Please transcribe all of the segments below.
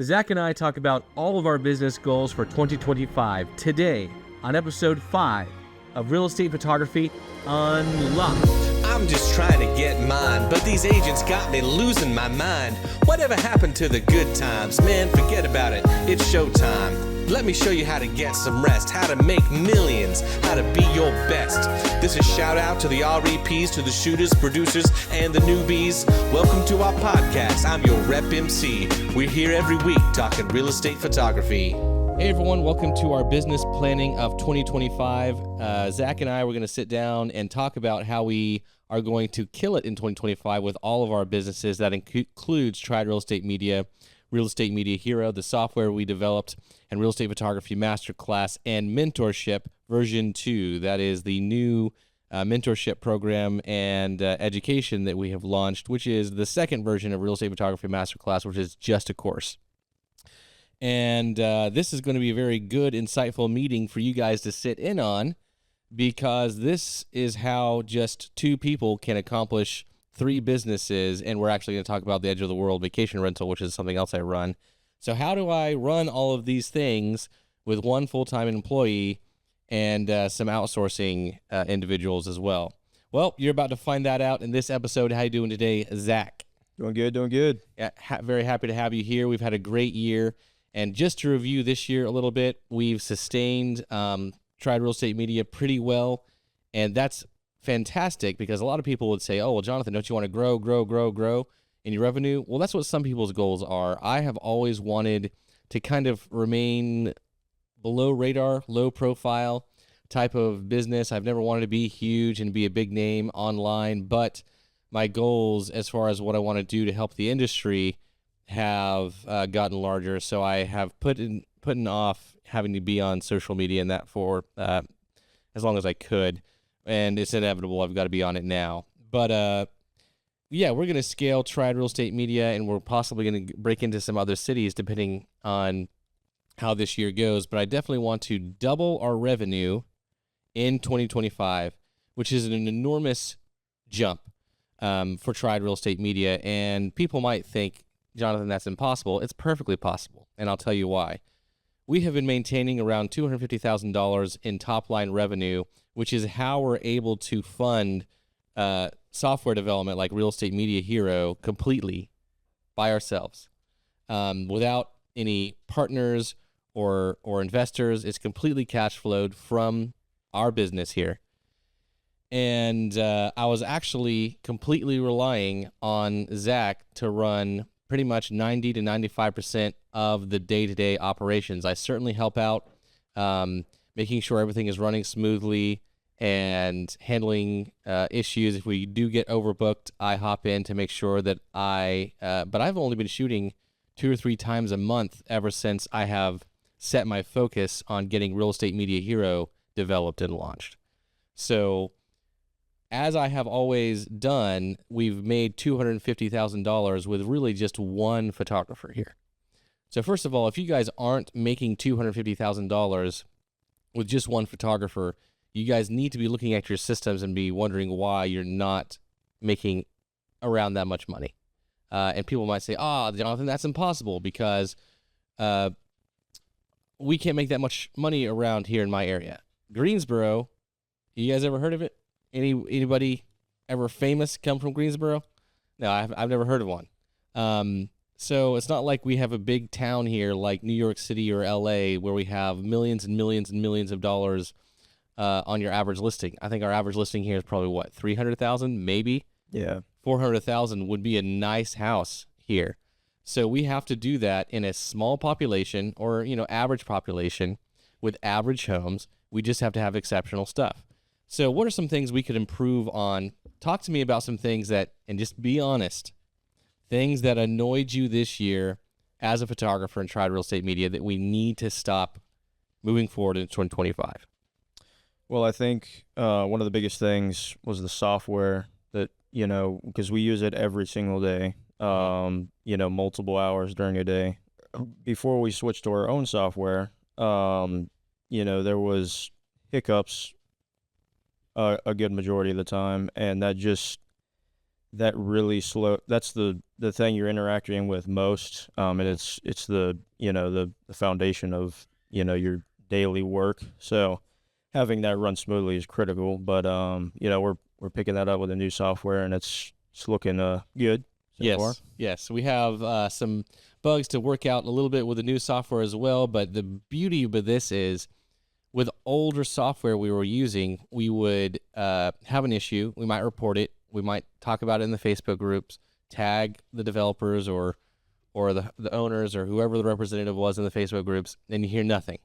Zach and I talk about all of our business goals for 2025 today on episode 5 of Real Estate Photography Unlocked. I'm just trying to get mine, but these agents got me losing my mind. Whatever happened to the good times? Man, forget about it. It's showtime. Let me show you how to get some rest, how to make millions, how to be your best. This is shout out to the REPs, to the shooters, producers, and the newbies. Welcome to our podcast. I'm your rep MC. We're here every week talking real estate photography. Hey everyone, welcome to our business planning of 2025. Zach and I were going to sit down and talk about how we are going to kill it in 2025 with all of our businesses. That includes Tried Real Estate Media, Real Estate Media Hero, the software we developed, and Real Estate Photography Masterclass and Mentorship version 2. That is the new mentorship program and education that we have launched, which is the second version of Real Estate Photography Masterclass, which is just a course. And this is going to be a very good, insightful meeting for you guys to sit in on, because this is how just 2 people can accomplish 3 businesses. And we're actually going to talk about the Edge of the World vacation rental, which is something else I run. So how do I run all of these things with one full-time employee and some outsourcing individuals as well? Well, you're about to find that out in this episode. How you doing today, Zach? Doing good. Yeah, very happy to have you here. We've had a great year. And just to review this year a little bit, we've sustained Tried Real Estate Media pretty well. And that's fantastic, because a lot of people would say, oh, well, Jonathan, don't you want to grow in your revenue? Well, that's what some people's goals are. I have always wanted to kind of remain below radar, low profile type of business. I've never wanted to be huge and be a big name online, but my goals as far as what I want to do to help the industry have gotten larger. So I have putting off having to be on social media and that for as long as I could. And it's inevitable. I've got to be on it now. But yeah, we're going to scale Tried Real Estate Media, and we're possibly going to break into some other cities depending on how this year goes. But I definitely want to double our revenue in 2025, which is an enormous jump for Tried Real Estate Media. And people might think, Jonathan, that's impossible. It's perfectly possible, and I'll tell you why. We have been maintaining around $250,000 in top-line revenue, which is how we're able to fund software development like Real Estate Media Hero completely by ourselves, without any partners or investors. It's completely cash flowed from our business here. And I was actually completely relying on Zach to run pretty much 90 to 95% of the day-to-day operations. I certainly help out, making sure everything is running smoothly and handling issues. If we do get overbooked, I hop in to make sure that but I've only been shooting 2 or 3 times a month ever since I have set my focus on getting Real Estate Media Hero developed and launched. So as I have always done, we've made $250,000 with really just one photographer here. So first of all, if you guys aren't making $250,000 with just one photographer, you guys need to be looking at your systems and be wondering why you're not making around that much money. And people might say, Jonathan, that's impossible, because we can't make that much money around here in my area. Greensboro, you guys ever heard of it? Anybody ever famous come from Greensboro? No, I've never heard of one. So it's not like we have a big town here like New York City or LA where we have millions and millions and millions of dollars on your average listing. I think our average listing here is probably what, 300,000 maybe? Yeah. 400,000 would be a nice house here. So we have to do that in a small population, or average population with average homes. We just have to have exceptional stuff. So what are some things we could improve on? Talk to me about some things and just be honest, things that annoyed you this year as a photographer in Tried Real Estate Media that we need to stop moving forward in 2025. Well, I think one of the biggest things was the software that, because we use it every single day, multiple hours during a day. Before we switched to our own software, there was hiccups a good majority of the time, and that just that really slow. That's the thing you're interacting with most, and it's the the foundation of your daily work. So having that run smoothly is critical. But we're picking that up with the new software, and it's looking good so far. Yes. We have some bugs to work out a little bit with the new software as well. But the beauty of this is, with older software we were using, we would have an issue. We might report it. We might talk about it in the Facebook groups, tag the developers or the owners or whoever the representative was in the Facebook groups, and you hear nothing.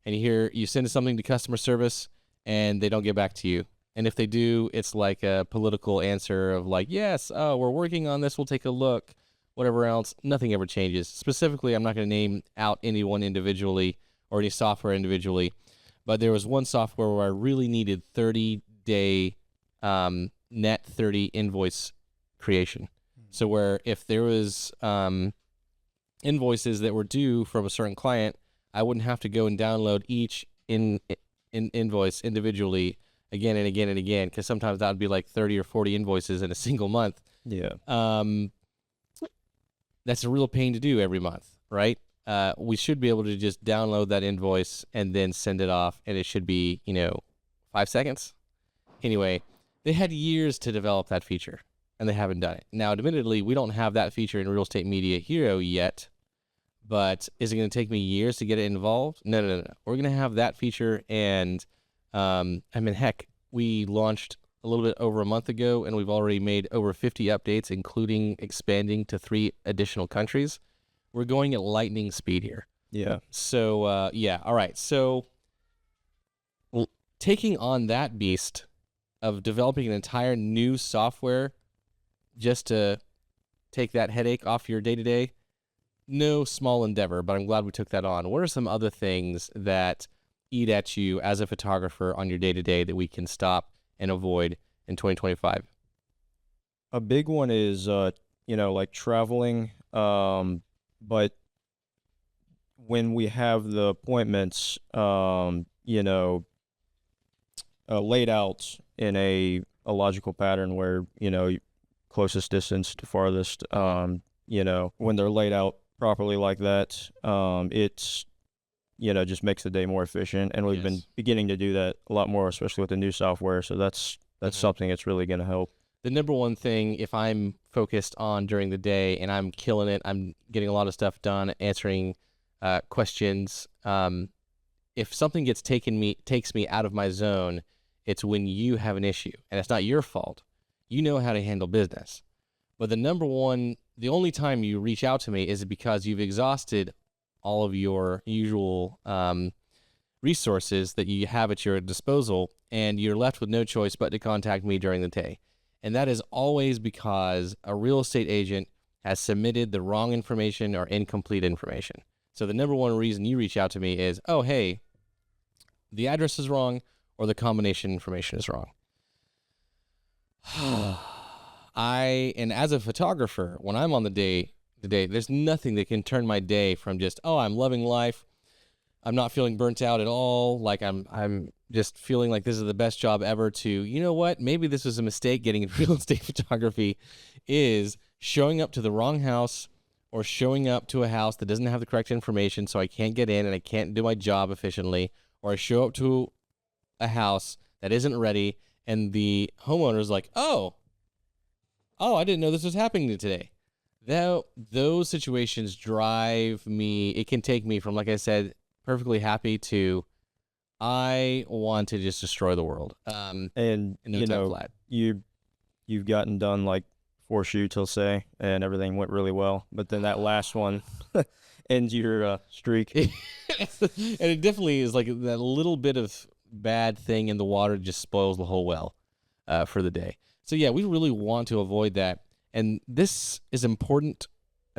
And you send something to customer service, and they don't get back to you. And if they do, it's like a political answer of like, yes, oh, we're working on this, we'll take a look, whatever else. Nothing ever changes. Specifically, I'm not going to name out anyone individually or any software individually, but there was one software where I really needed 30-day net 30 invoice creation. So where if there was invoices that were due from a certain client, I wouldn't have to go and download each invoice individually again and again and again, because sometimes that would be like 30 or 40 invoices in a single month. Yeah. That's a real pain to do every month, right? We should be able to just download that invoice and then send it off, and it should be 5 seconds. Anyway, they had years to develop that feature, and they haven't done it. Now, admittedly, we don't have that feature in Real Estate Media Hero yet, but is it going to take me years to get it involved? No. We're going to have that feature, and heck, we launched a little bit over a month ago, and we've already made over 50 updates, including expanding to 3 additional countries. We're going at lightning speed here. Yeah. So, all right. So, taking on that beast of developing an entire new software just to take that headache off your day-to-day, no small endeavor, but I'm glad we took that on. What are some other things that eat at you as a photographer on your day-to-day that we can stop and avoid in 2025? A big one is, like traveling, but when we have the appointments, laid out in a logical pattern where, closest distance to farthest, when they're laid out properly like that, it's, just makes the day more efficient. And we've been beginning to do that a lot more, especially with the new software. So that's something that's really going to help. The number one thing, if I'm focused on during the day and I'm killing it, I'm getting a lot of stuff done, answering questions. If something takes me out of my zone, it's when you have an issue, and it's not your fault. You know how to handle business. But the only time you reach out to me is because you've exhausted all of your usual resources that you have at your disposal, and you're left with no choice but to contact me during the day. And that is always because a real estate agent has submitted the wrong information or incomplete information. So the number one reason you reach out to me is, oh, hey, the address is wrong or the combination information is wrong. And as a photographer, when I'm on the day, there's nothing that can turn my day from just, oh, I'm loving life, I'm not feeling burnt out at all, like I'm just feeling like this is the best job ever, to, you know what, maybe this was a mistake getting into real estate photography, is showing up to the wrong house or showing up to a house that doesn't have the correct information, so I can't get in and I can't do my job efficiently, or I show up to a house that isn't ready and the homeowner's like, oh, I didn't know this was happening today. Those situations drive me. It can take me from, like I said, perfectly happy to, I want to just destroy the world. And flat. You've gotten done like 4 shoots, I'll say, and everything went really well. But then that last one ends your streak. And it definitely is like that little bit of bad thing in the water just spoils the whole well for the day. So yeah, we really want to avoid that. And this is important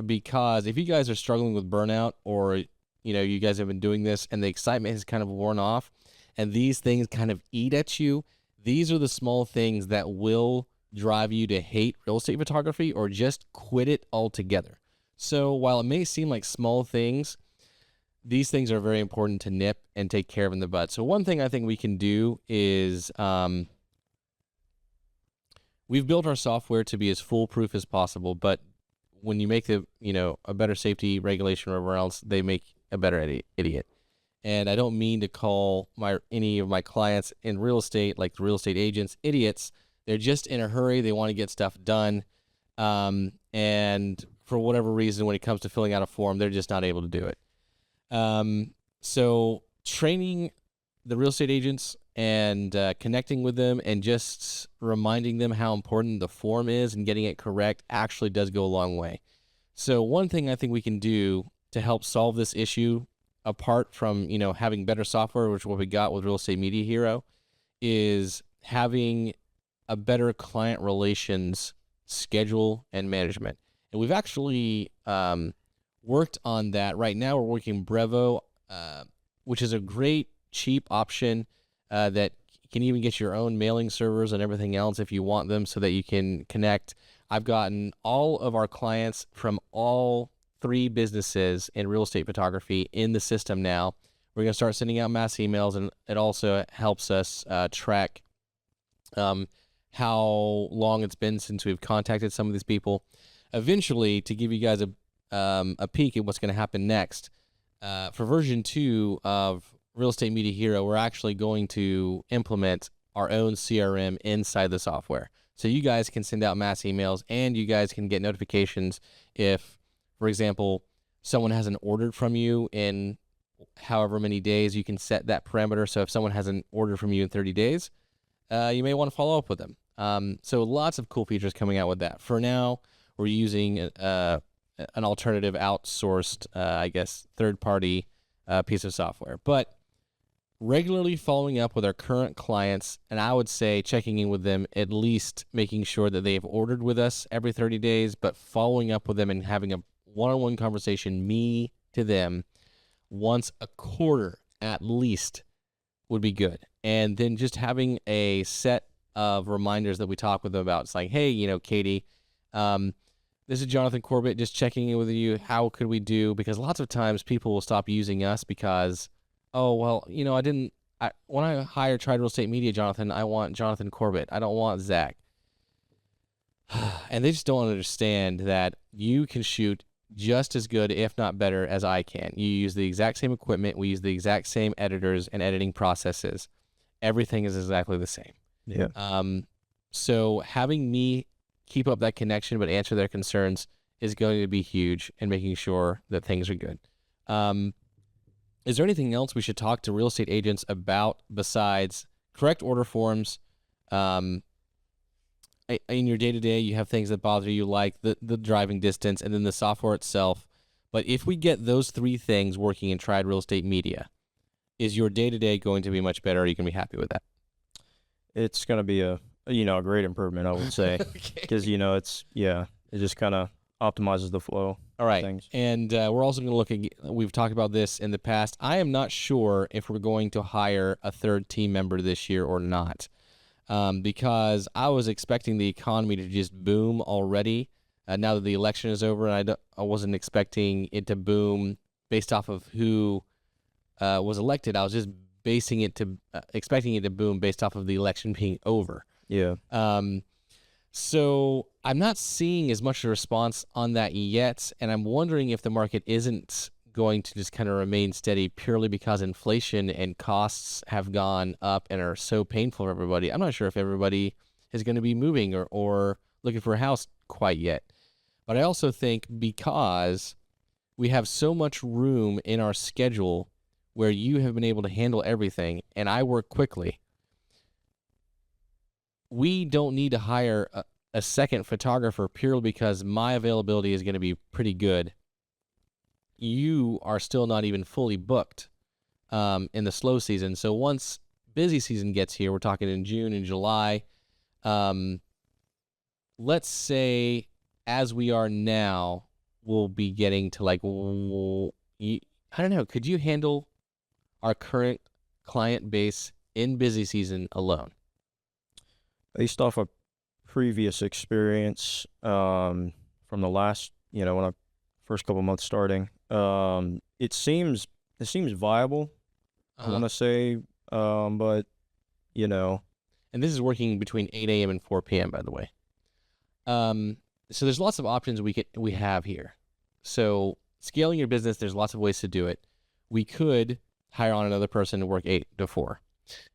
because if you guys are struggling with burnout, or you guys have been doing this and the excitement has kind of worn off and these things kind of eat at you, these are the small things that will drive you to hate real estate photography or just quit it altogether. So while it may seem like small things, these things are very important to nip and take care of in the bud. So one thing I think we can do is we've built our software to be as foolproof as possible, but when you make a better safety regulation or whatever else, they make a better idiot. And I don't mean to call any of my clients in real estate, like real estate agents, idiots. They're just in a hurry. They want to get stuff done. And for whatever reason, when it comes to filling out a form, they're just not able to do it. So training the real estate agents and connecting with them and just reminding them how important the form is and getting it correct actually does go a long way. So one thing I think we can do to help solve this issue, apart from having better software, which is what we got with Real Estate Media Hero, is having a better client relations schedule and management. And we've actually worked on that. Right now we're working Brevo, which is a great cheap option that can even get your own mailing servers and everything else if you want them, so that you can connect. I've gotten all of our clients from all 3 businesses in real estate photography in the system now. We're going to start sending out mass emails, and it also helps us track how long it's been since we've contacted some of these people. Eventually, to give you guys a peek at what's going to happen next, for version 2 of Real Estate Media Hero, we're actually going to implement our own CRM inside the software. So you guys can send out mass emails, and you guys can get notifications if, for example, someone hasn't ordered from you in however many days. You can set that parameter. So if someone hasn't ordered from you in 30 days, you may want to follow up with them. So lots of cool features coming out with that. For now, we're using an alternative outsourced, third-party piece of software. But regularly following up with our current clients, and I would say checking in with them, at least making sure that they have ordered with us every 30 days, but following up with them and having a one-on-one conversation, me to them, once a quarter at least would be good. And then just having a set of reminders that we talk with them about. It's like, hey, Katie, this is Jonathan Corbett, just checking in with you. How could we do? Because lots of times people will stop using us because, oh, well, when I hire Tried Real Estate Media, Jonathan, I want Jonathan Corbett. I don't want Zach. And they just don't understand that you can shoot just as good, if not better, as I can. You use the exact same equipment. We use the exact same editors and editing processes. Everything is exactly the same. Yeah. So having me keep up that connection but answer their concerns is going to be huge in making sure that things are good. Is there anything else we should talk to real estate agents about besides correct order forms? In your day-to-day, you have things that bother you, like the driving distance and then the software itself. But if we get those 3 things working in Tried Real Estate Media, is your day-to-day going to be much better? Are you going to be happy with that? It's going to be a great improvement, I would say, because it just kind of optimizes the flow. All right, things. And we're also going to look at, we've talked about this in the past. I am not sure if we're going to hire a 3rd team member this year or not, because I was expecting the economy to just boom already. Now that the election is over, and I wasn't expecting it to boom based off of who was elected. I was just expecting it to boom based off of the election being over. Yeah. So I'm not seeing as much a response on that yet, and I'm wondering if the market isn't going to just kind of remain steady purely because inflation and costs have gone up and are so painful for everybody. I'm not sure if everybody is going to be moving or looking for a house quite yet. But I also think because we have so much room in our schedule where you have been able to handle everything and I work quickly, we don't need to hire a second photographer purely because my availability is going to be pretty good. You are still not even fully booked in the slow season. So once busy season gets here, we're talking in June and July. Let's say as we are now, we'll be getting to like, I don't know, could you handle our current client base in busy season alone? Based off a previous experience from the last, when I first couple months starting, it seems viable. I want to say, but And this is working between 8 a.m. and 4 p.m. by the way. So there's lots of options we have here. So scaling your business, there's lots of ways to do it. We could hire on another person to work 8 to 4.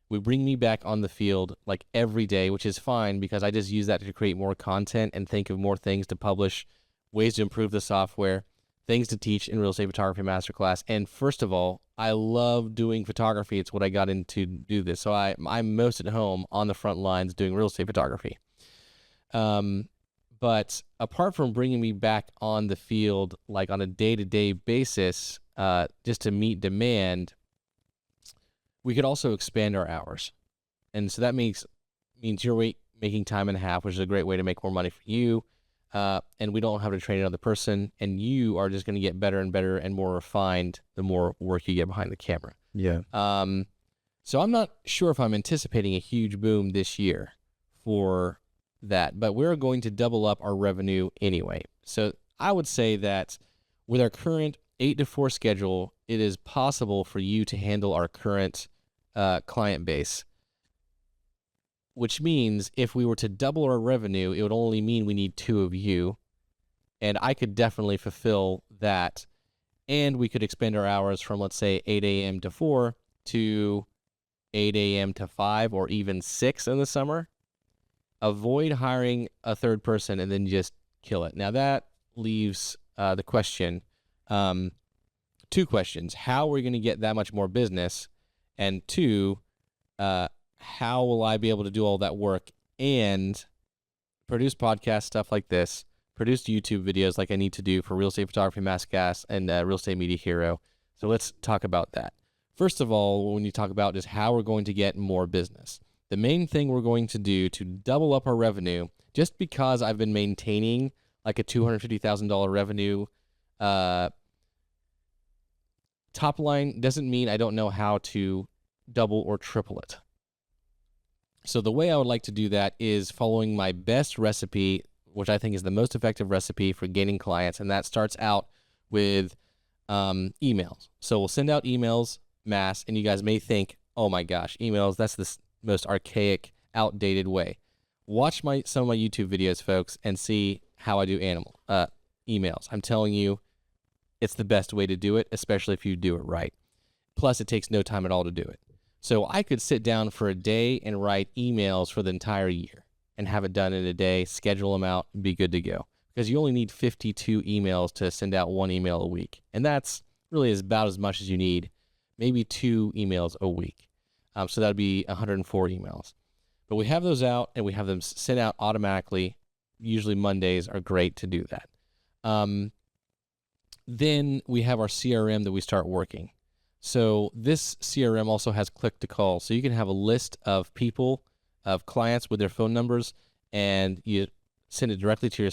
We bring me back on the field like every day, which is fine because I just use that to create more content and think of more things to publish, ways to improve the software, things to teach in Real Estate Photography Masterclass. And first of all, I love doing photography. It's what I got into do this. So I'm most at home on the front lines doing real estate photography. But apart from bringing me back on the field, like on a day-to-day basis, just to meet demand, we could also expand our hours. And so that means you're making time and a half, which is a great way to make more money for you. And we don't have to train another person, and you are just going to get better and better and more refined the more work you get behind the camera. Yeah. So I'm not sure if I'm anticipating a huge boom this year for that, but we're going to double up our revenue anyway. So I would say that with our current 8 to 4 schedule, it is possible for you to handle our current client base, which means if we were to double our revenue, it would only mean we need 2 of you, and I could definitely fulfill that, and we could expand our hours from, let's say, 8 a.m. to 4 to 8 a.m. to 5 or even 6 in the summer. Avoid hiring a third person and then just kill it. Now that leaves the question, 2 questions. How are we going to get that much more business? And 2, how will I be able to do all that work and produce podcast stuff like this, produce YouTube videos like I need to do for Real Estate Photography Masterclass and Real Estate Media Hero? So let's talk about that. First of all, when you talk about just how we're going to get more business, the main thing we're going to do to double up our revenue, just because I've been maintaining like a $250,000 revenue top line doesn't mean I don't know how to double or triple it. So the way I would like to do that is following my best recipe, which I think is the most effective recipe for gaining clients, and that starts out with emails. So we'll send out emails mass, and you guys may think, oh my gosh, emails, that's the most archaic, outdated way. Watch some of my YouTube videos, folks, and see how I do emails. I'm telling you, it's the best way to do it, especially if you do it right. Plus, it takes no time at all to do it. So I could sit down for a day and write emails for the entire year and have it done in a day, schedule them out, and be good to go. Because you only need 52 emails to send out 1 email a week. And that's really about as much as you need, maybe 2 emails a week. So that would be 104 emails. But we have those out, and we have them sent out automatically. Usually Mondays are great to do that. Then we have our CRM that we start working. So this CRM also has click to call. So you can have a list of people, of clients with their phone numbers, and you send it directly to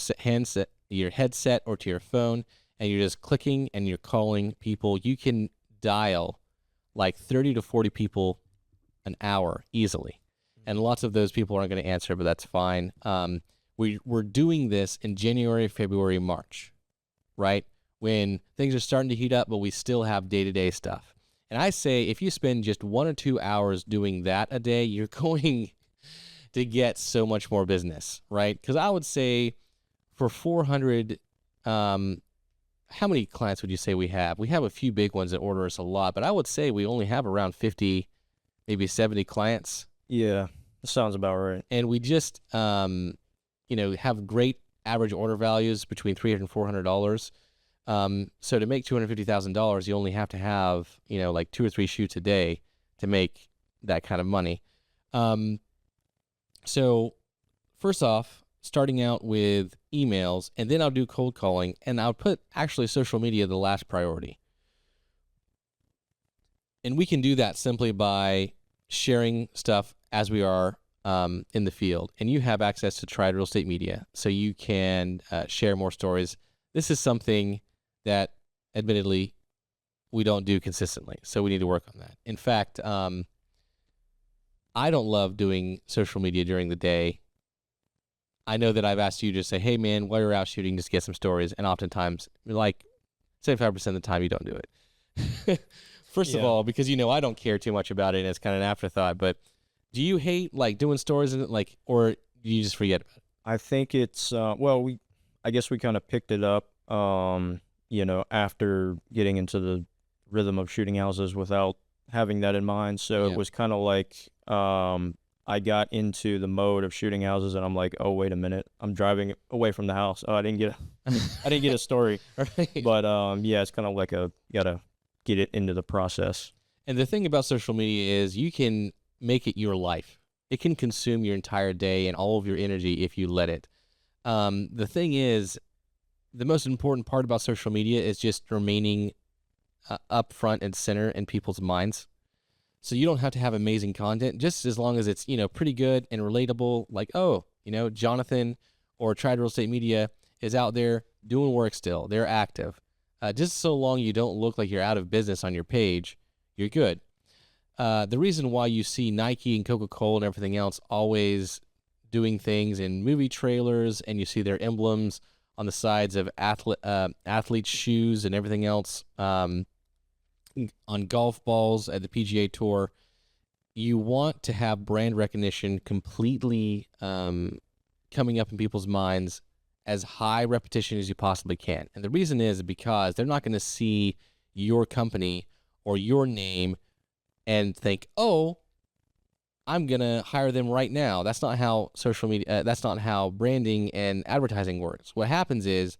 your headset or to your phone, and you're just clicking and you're calling people. You can dial like 30 to 40 people an hour easily. And lots of those people aren't going to answer, but that's fine. We're doing this in January, February, March, right? When things are starting to heat up, but we still have day-to-day stuff. And I say if you spend just 1 or 2 hours doing that a day, you're going to get so much more business, right? Because I would say for 400, how many clients would you say we have? We have a few big ones that order us a lot, but I would say we only have around 50, maybe 70 clients. Yeah, that sounds about right. And we just, have great average order values between $300 and $400. So to make $250,000, you only have to have, like 2 or 3 shoots a day to make that kind of money. So first off, starting out with emails, and then I'll do cold calling, and I'll put actually social media the last priority. And we can do that simply by sharing stuff as we are in the field. And you have access to Triad Real Estate Media, so you can share more stories. This is something that, admittedly, we don't do consistently, so we need to work on that. In fact, I don't love doing social media during the day. I know that I've asked you to say, hey, man, while you're out shooting, just get some stories, and oftentimes, like 75% of the time, you don't do it. First of all, because I don't care too much about it, and it's kind of an afterthought, but do you hate, like, doing stories, and or do you just forget about it? I think it's well, I guess we kind of picked it up, after getting into the rhythm of shooting houses without having that in mind. So Yeah. it was kind of like I got into the mode of shooting houses, and I'm like, oh wait a minute, I'm driving away from the house. Oh, I didn't get a story, Right. but yeah, it's kind of like you gotta get it into the process. And the thing about social media is you can make it your life. It can consume your entire day and all of your energy if you let it. The thing is, the most important part about social media is just remaining up front and center in people's minds. So you don't have to have amazing content, just as long as it's, pretty good and relatable. Like, oh, Jonathan or Tried Real Estate Media is out there doing work still. They're active. Just so long you don't look like you're out of business on your page, you're good. The reason why you see Nike and Coca-Cola and everything else always doing things in movie trailers, and you see their emblems on the sides of athletes' shoes and everything else, on golf balls at the PGA Tour, you want to have brand recognition completely coming up in people's minds as high repetition as you possibly can. And the reason is because they're not going to see your company or your name and think, oh, I'm going to hire them right now. That's not how social media, that's not how branding and advertising works. What happens is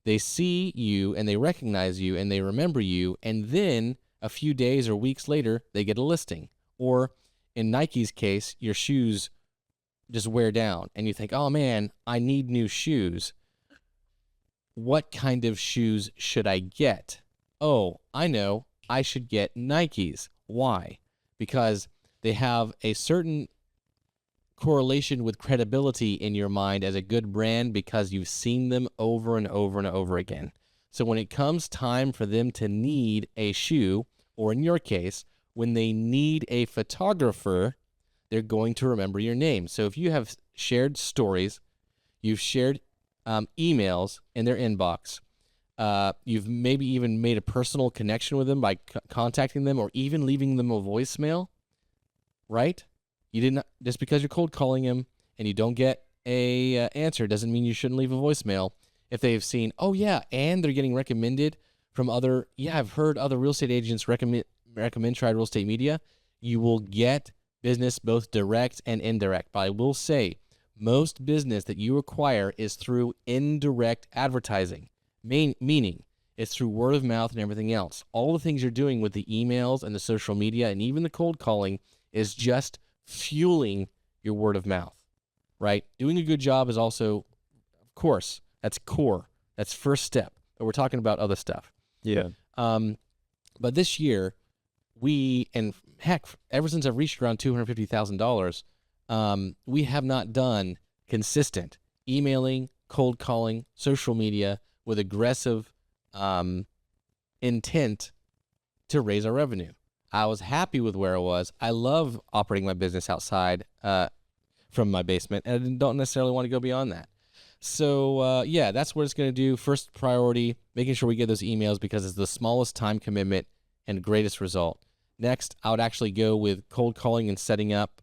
they see you and they recognize you and they remember you, and then a few days or weeks later, they get a listing. Or in Nike's case, your shoes just wear down and you think, oh man, I need new shoes. What kind of shoes should I get? Oh, I know. I should get Nikes. Why? Because they have a certain correlation with credibility in your mind as a good brand because you've seen them over and over and over again. So when it comes time for them to need a shoe, or in your case, when they need a photographer, they're going to remember your name. So if you have shared stories, you've shared emails in their inbox, you've maybe even made a personal connection with them by contacting them or even leaving them a voicemail, right? You didn't, just because you're cold calling them and you don't get a answer doesn't mean you shouldn't leave a voicemail. If they've seen, oh yeah, and they're getting recommended from other, I've heard other real estate agents recommend Tried Real Estate Media, you will get business both direct and indirect. But I will say, most business that you acquire is through indirect advertising, meaning it's through word of mouth and everything else. All the things you're doing with the emails and the social media and even the cold calling is just fueling your word of mouth, right? Doing a good job is also, of course, that's core. That's first step. But we're talking about other stuff. Yeah. But this year, and heck, ever since I've reached around $250,000, we have not done consistent emailing, cold calling, social media with aggressive intent to raise our revenue. I was happy with where I was. I love operating my business outside from my basement, and I don't necessarily want to go beyond that. So, that's what it's going to do. First priority, making sure we get those emails because it's the smallest time commitment and greatest result. Next, I would actually go with cold calling and setting up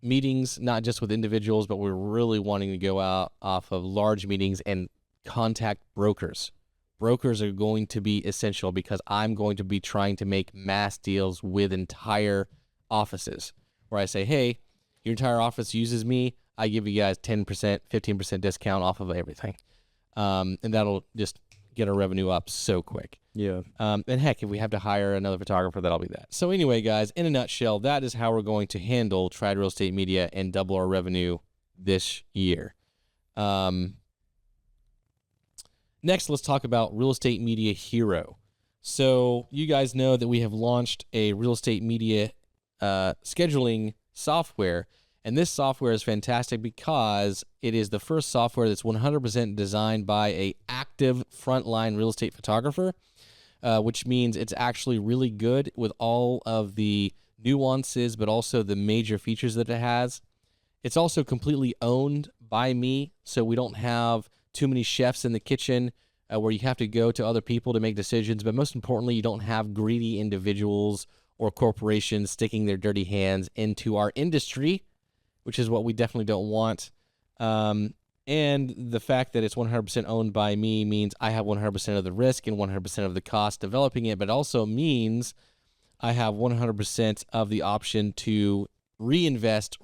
meetings, not just with individuals, but we're really wanting to go out off of large meetings and contact brokers. Brokers are going to be essential because I'm going to be trying to make mass deals with entire offices where I say, hey, your entire office uses me. I give you guys 10%, 15% discount off of everything. And that'll just get our revenue up so quick. Yeah. And heck, if we have to hire another photographer, that'll be that. So anyway, guys, in a nutshell, that is how we're going to handle Tried Real Estate Media and double our revenue this year. Next, let's talk about Real Estate Media Hero. So you guys know that we have launched a real estate media scheduling software. And this software is fantastic because it is the first software that's 100% designed by an active frontline real estate photographer, which means it's actually really good with all of the nuances, but also the major features that it has. It's also completely owned by me, so we don't have too many chefs in the kitchen where you have to go to other people to make decisions. But most importantly, you don't have greedy individuals or corporations sticking their dirty hands into our industry which is what we definitely don't want. And the fact that it's 100% owned by me means I have 100% of the risk and 100% of the cost developing it, but also means I have 100% of the option to reinvest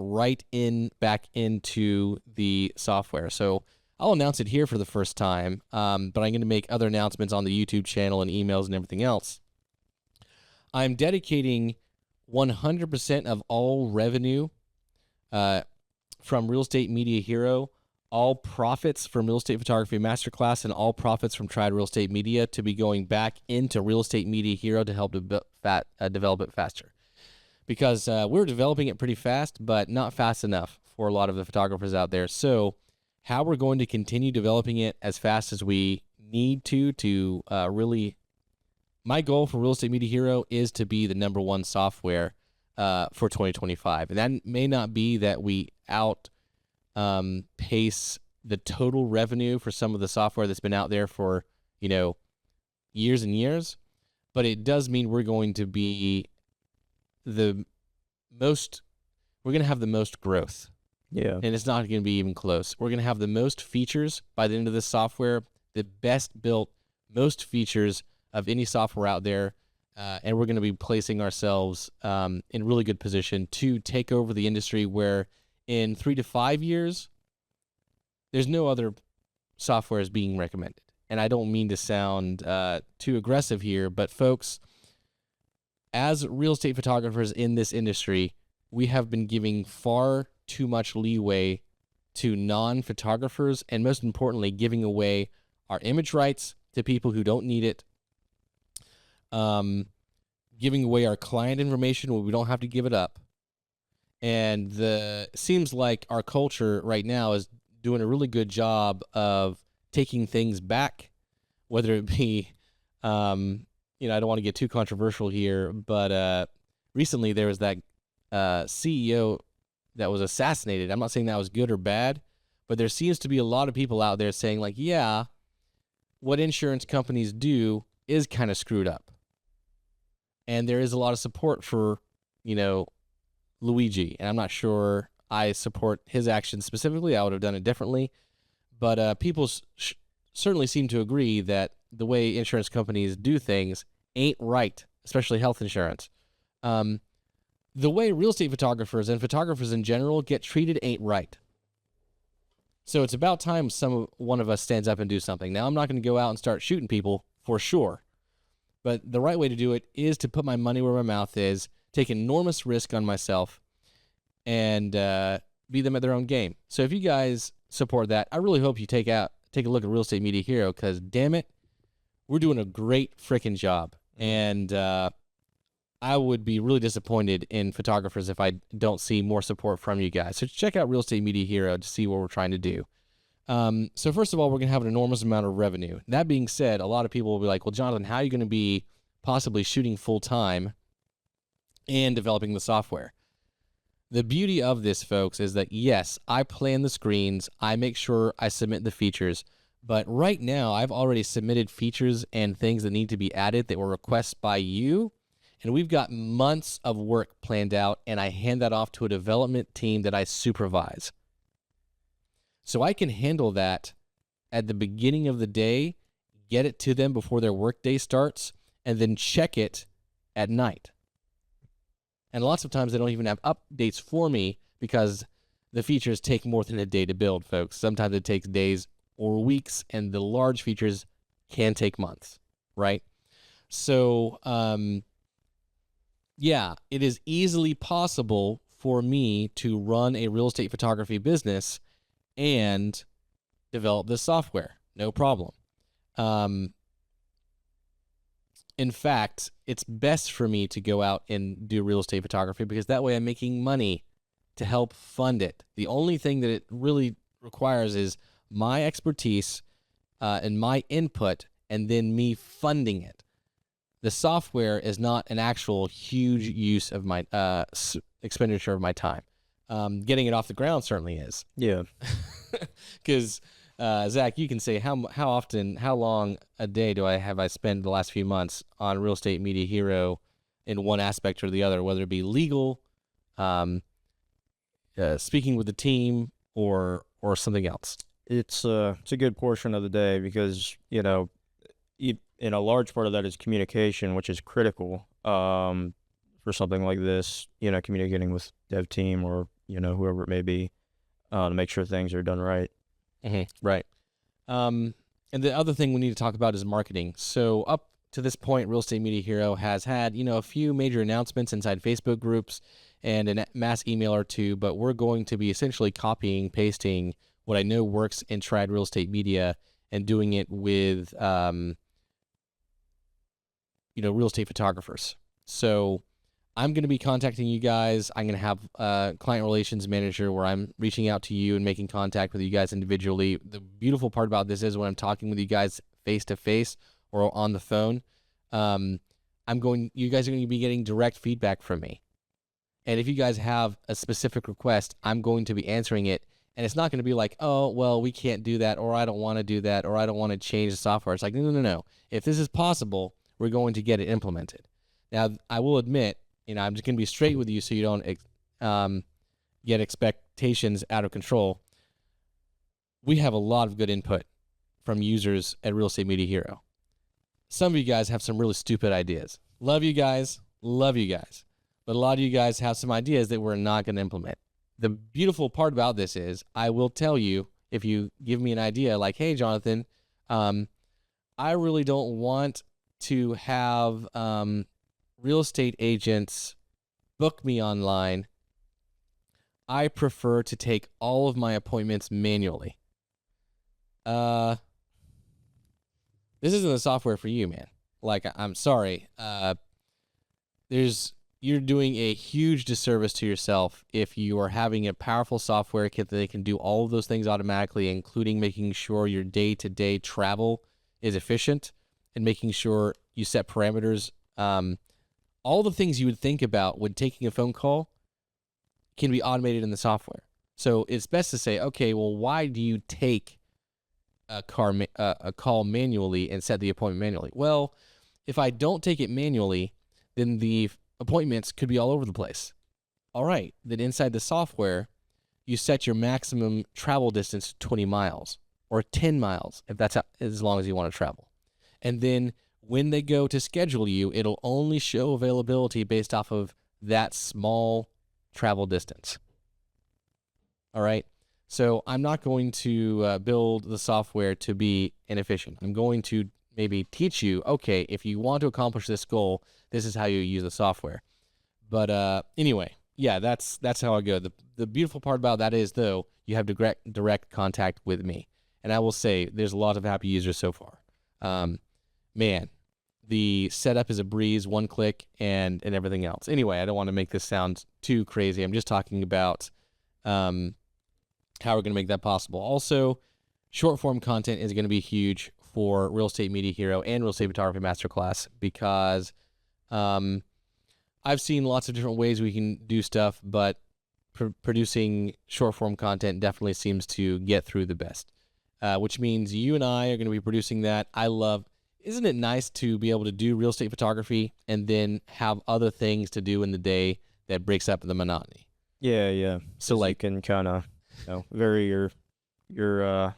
back into the software. So I'll announce it here for the first time, but I'm going to make other announcements on the YouTube channel and emails and everything else. I'm dedicating 100% of all revenue from Real Estate Media Hero, all profits from Real Estate Photography Masterclass, and all profits from Triad Real Estate Media to be going back into Real Estate Media Hero to help develop it faster. Because we're developing it pretty fast, but not fast enough for a lot of the photographers out there. So how we're going to continue developing it as fast as we need to really... My goal for Real Estate Media Hero is to be the #1 software for 2025. And that may not be that we pace the total revenue for some of the software that's been out there for, years and years, but it does mean we're going to be we're going to have the most growth. Yeah. And it's not going to be even close. We're going to have the most features by the end of this software, the best built, most features of any software out there. And we're going to be placing ourselves in really good position to take over the industry where in 3 to 5 years, there's no other software is being recommended. And I don't mean to sound too aggressive here, but folks, as real estate photographers in this industry, we have been giving far too much leeway to non-photographers, and most importantly, giving away our image rights to people who don't need it, giving away our client information when we don't have to give it up. And seems like our culture right now is doing a really good job of taking things back, whether it be, I don't want to get too controversial here, but recently there was that CEO that was assassinated. I'm not saying that was good or bad, but there seems to be a lot of people out there saying like, yeah, what insurance companies do is kind of screwed up. And there is a lot of support for, Luigi. And I'm not sure I support his actions specifically. I would have done it differently. But people certainly seem to agree that the way insurance companies do things ain't right, especially health insurance. The way real estate photographers and photographers in general get treated ain't right. So it's about time one of us stands up and do something. Now, I'm not going to go out and start shooting people for sure. But the right way to do it is to put my money where my mouth is, take enormous risk on myself, and be them at their own game. So if you guys support that, I really hope you take a look at Real Estate Media Hero, because damn it, we're doing a great freaking job. And I would be really disappointed in photographers if I don't see more support from you guys. So check out Real Estate Media Hero to see what we're trying to do. So first of all, we're going to have an enormous amount of revenue. That being said, a lot of people will be like, well, Jonathan, how are you going to be possibly shooting full time and developing the software? The beauty of this, folks, is that yes, I plan the screens. I make sure I submit the features. But right now, I've already submitted features and things that need to be added that were requests by you. And we've got months of work planned out, and I hand that off to a development team that I supervise. So I can handle that at the beginning of the day, get it to them before their workday starts, and then check it at night. And lots of times they don't even have updates for me because the features take more than a day to build, folks. Sometimes it takes days or weeks, and the large features can take months, right? So, yeah, it is easily possible for me to run a real estate photography business and develop this software. No problem. In fact, it's best for me to go out and do real estate photography because that way I'm making money to help fund it. The only thing that it really requires is my expertise and my input, and then me funding it. The software is not an actual huge use of my expenditure of my time. Getting it off the ground certainly is. Yeah. Because Zach, you can say how long a day have I spent the last few months on Real Estate Media Hero in one aspect or the other, whether it be legal, speaking with the team or something else? It's a good portion of the day because, in a large part of that is communication, which is critical for something like this, communicating with dev team or, whoever it may be to make sure things are done right. Right. And the other thing we need to talk about is marketing. So up to this point, Real Estate Media Hero has had, a few major announcements inside Facebook groups and a mass email or two, but we're going to be essentially copying, pasting what I know works in Triad Real Estate Media and doing it with, real estate photographers. So I'm going to be contacting you guys. I'm going to have a client relations manager where I'm reaching out to you and making contact with you guys individually. The beautiful part about this is when I'm talking with you guys face to face or on the phone, you guys are going to be getting direct feedback from me. And if you guys have a specific request, I'm going to be answering it. And it's not going to be like, oh, well, we can't do that, or I don't want to do that, or I don't want to change the software. It's like, no. If this is possible, we're going to get it implemented. Now, I will admit, I'm just going to be straight with you so you don't get expectations out of control. We have a lot of good input from users at Real Estate Media Hero. Some of you guys have some really stupid ideas. Love you guys. But a lot of you guys have some ideas that we're not going to implement. The beautiful part about this is I will tell you if you give me an idea like, hey, Jonathan, I really don't want to have real estate agents book me online. I prefer to take all of my appointments manually. This isn't the software for you, man. Like, I'm sorry. You're doing a huge disservice to yourself if you are having a powerful software kit that can do all of those things automatically, including making sure your day-to-day travel is efficient and making sure you set parameters. All the things you would think about when taking a phone call can be automated in the software. So it's best to say, okay, well, why do you take a call manually and set the appointment manually? Well, if I don't take it manually, then the appointments could be all over the place. All right, then inside the software, you set your maximum travel distance to 20 miles or 10 miles, if that's as long as you want to travel. And then when they go to schedule you, it'll only show availability based off of that small travel distance. All right, so I'm not going to build the software to be inefficient. I'm going to maybe teach you, okay, if you want to accomplish this goal, this is how you use the software. But anyway, yeah, that's how I go. The beautiful part about that is, though, you have direct contact with me. And I will say there's a lot of happy users so far. Man, the setup is a breeze, one click, and everything else. Anyway, I don't want to make this sound too crazy. I'm just talking about how we're going to make that possible. Also, short-form content is going to be huge for Real Estate Media Hero and Real Estate Photography Masterclass because I've seen lots of different ways we can do stuff, but producing short-form content definitely seems to get through the best, which means you and I are going to be producing that. Isn't it nice to be able to do real estate photography and then have other things to do in the day that breaks up the monotony? Yeah. So like, you can kind of, vary your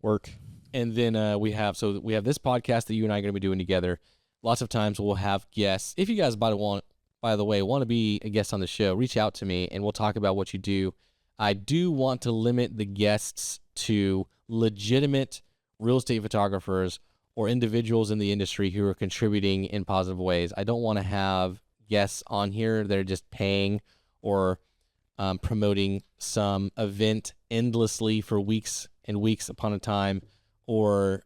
work. And then we have this podcast that you and I are going to be doing together. Lots of times we'll have guests. If you guys, by the way, want to be a guest on the show, reach out to me and we'll talk about what you do. I do want to limit the guests to legitimate real estate photographers or individuals in the industry who are contributing in positive ways. I don't want to have guests on here that are just paying or promoting some event endlessly for weeks and weeks upon a time, or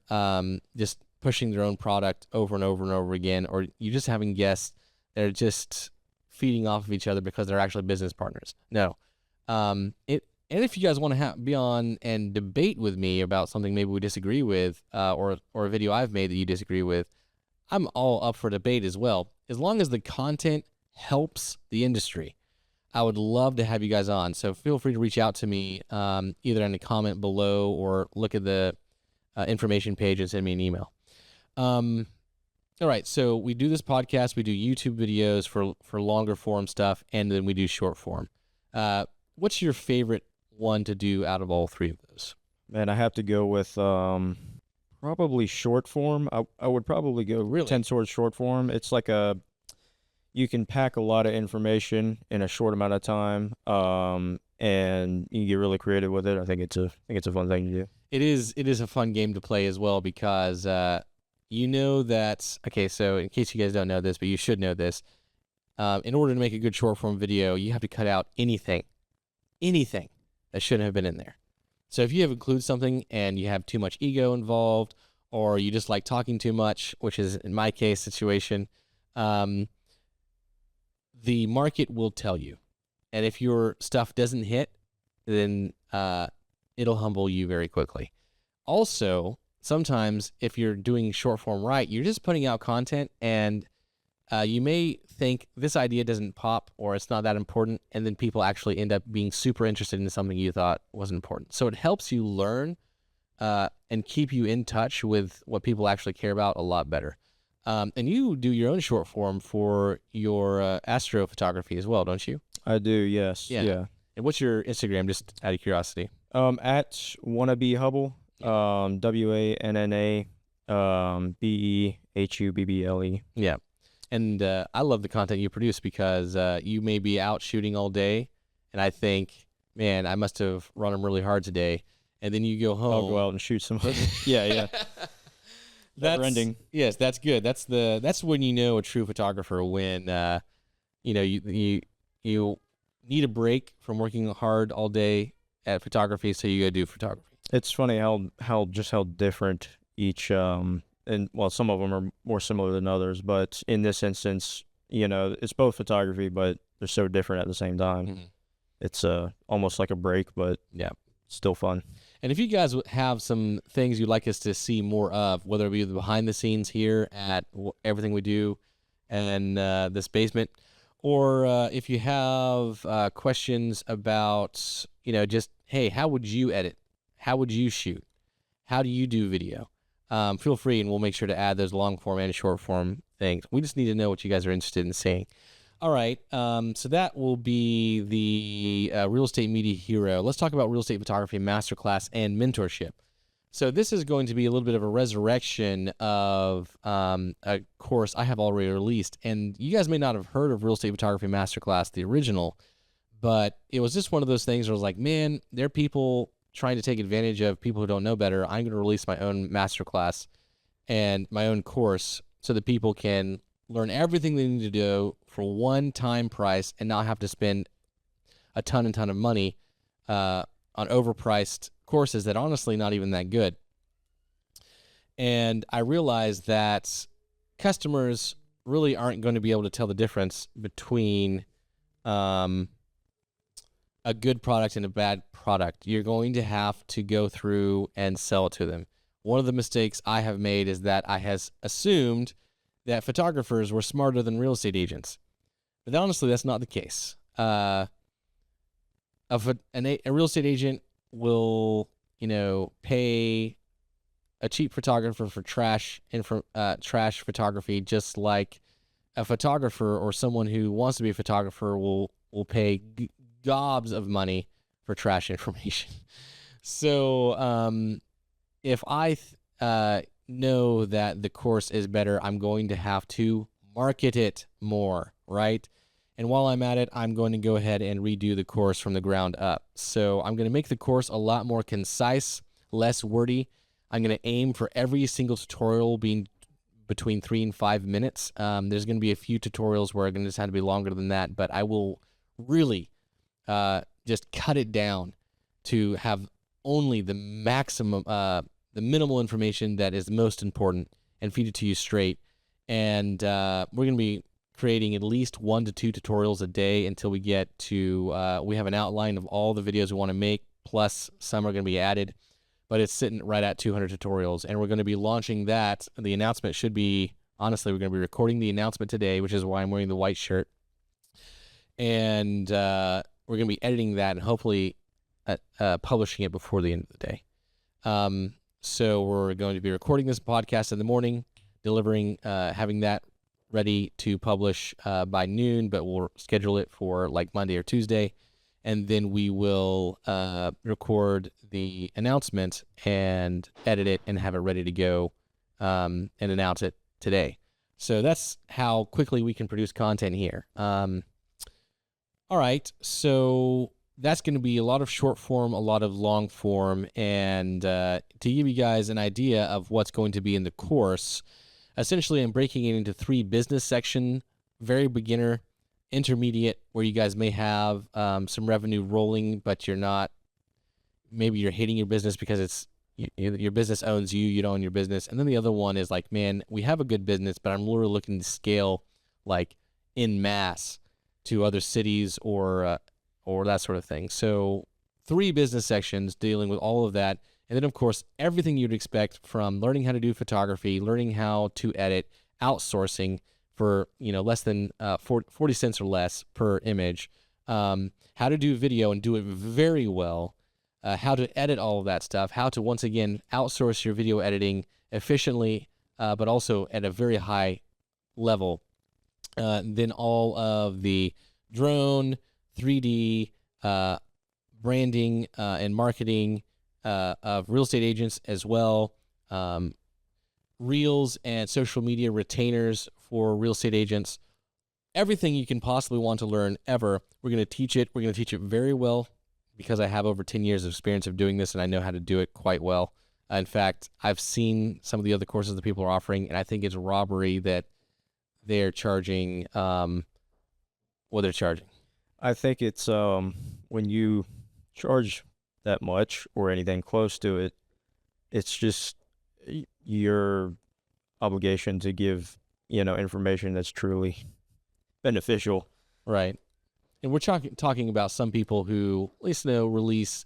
just pushing their own product over and over and over again, or you just having guests that are just feeding off of each other because they're actually business partners. No. And if you guys want to be on and debate with me about something maybe we disagree with, or a video I've made that you disagree with, I'm all up for debate as well. As long as the content helps the industry, I would love to have you guys on. So feel free to reach out to me either in a comment below or look at the information page and send me an email. All right, so we do this podcast. We do YouTube videos for longer form stuff, and then we do short form. What's your favorite one to do out of all three of those? Man, I have to go with probably short form. I would probably go Really? 10 towards short form. It's like you can pack a lot of information in a short amount of time, and you can get really creative with it. I think it's a fun thing to do. It is a fun game to play as well because you know that, okay, so in case you guys don't know this, but you should know this, in order to make a good short form video, you have to cut out anything that shouldn't have been in there. So if you have include something and you have too much ego involved, or you just like talking too much, which is in my case situation, the market will tell you. And if your stuff doesn't hit, then it'll humble you very quickly. Also, sometimes if you're doing short form right, you're just putting out content and you may think this idea doesn't pop or it's not that important, and then people actually end up being super interested in something you thought wasn't important. So it helps you learn and keep you in touch with what people actually care about a lot better. And you do your own short form for your astrophotography as well, don't you? I do, yes. Yeah. Yeah. And what's your Instagram, just out of curiosity? At wannabe Hubble, WANNA BEHUBBLE. Yeah. And I love the content you produce because you may be out shooting all day, and I think, man, I must have run them really hard today. And then you go home. I'll go out and shoot some. Yeah. Never ending. Yes, that's good. That's when you know a true photographer, when you need a break from working hard all day at photography, so you go do photography. It's funny how different each and well, some of them are more similar than others, but in this instance, it's both photography, but they're so different at the same time. Mm-hmm. It's almost like a break, but yeah, still fun. And if you guys have some things you'd like us to see more of, whether it be the behind the scenes here at everything we do and this basement, or if you have questions about, just, hey, how would you edit? How would you shoot? How do you do video? Feel free, and we'll make sure to add those long form and short form things. We just need to know what you guys are interested in seeing. All right, so that will be the Real Estate Media Hero. Let's talk about Real Estate Photography Masterclass and Mentorship. So this is going to be a little bit of a resurrection of a course I have already released. And you guys may not have heard of Real Estate Photography Masterclass, the original, but it was just one of those things where I was like, man, there are people trying to take advantage of people who don't know better. I'm going to release my own masterclass and my own course so that people can learn everything they need to do for one time price and not have to spend a ton of money on overpriced courses that honestly not even that good. And I realized that customers really aren't going to be able to tell the difference between a good product and a bad product. You're going to have to go through and sell it to them. One of the mistakes I have made is that I has assumed that photographers were smarter than real estate agents. But honestly, that's not the case. A real estate agent will, pay a cheap photographer for trash photography, just like a photographer or someone who wants to be a photographer will pay gobs of money for trash information. So if I know that the course is better, I'm going to have to market it more, right? And while I'm at it, I'm going to go ahead and redo the course from the ground up. So I'm going to make the course a lot more concise, less wordy. I'm going to aim for every single tutorial being between 3 and 5 minutes. There's going to be a few tutorials where I'm going to just have to be longer than that, but I will really just cut it down to have only the maximum, the minimal information that is most important, and feed it to you straight. And we're going to be creating at least 1 to 2 tutorials a day until we get to, we have an outline of all the videos we want to make, plus some are going to be added, but it's sitting right at 200 tutorials. And we're going to be launching that. The announcement should be, honestly, we're going to be recording the announcement today, which is why I'm wearing the white shirt. And we're going to be editing that and hopefully publishing it before the end of the day. So we're going to be recording this podcast in the morning, delivering, having that ready to publish by noon, but we'll schedule it for like Monday or Tuesday. and then we will record the announcement and edit it and have it ready to go and announce it today. So that's how quickly we can produce content here. All right, so that's going to be a lot of short form, a lot of long form, and to give you guys an idea of what's going to be in the course, essentially I'm breaking it into 3 business sections: very beginner, intermediate, where you guys may have some revenue rolling, but maybe you're hating your business because your business owns you, you don't own your business. And then the other one is like, man, we have a good business, but I'm literally looking to scale like in mass to other cities or that sort of thing. So 3 business sections dealing with all of that. And then, of course, everything you'd expect from learning how to do photography, learning how to edit, outsourcing for less than 40 cents or less per image, how to do video and do it very well, how to edit all of that stuff, how to, once again, outsource your video editing efficiently, but also at a very high level. Then all of the drone, 3D, branding, and marketing of real estate agents as well. Reels and social media retainers for real estate agents. Everything you can possibly want to learn ever, we're going to teach it. We're going to teach it very well because I have over 10 years of experience of doing this and I know how to do it quite well. In fact, I've seen some of the other courses that people are offering, and I think it's robbery that they're charging what they're charging. I think it's when you charge that much or anything close to it, it's just your obligation to give, information that's truly beneficial. Right. And we're talking about some people who, at least release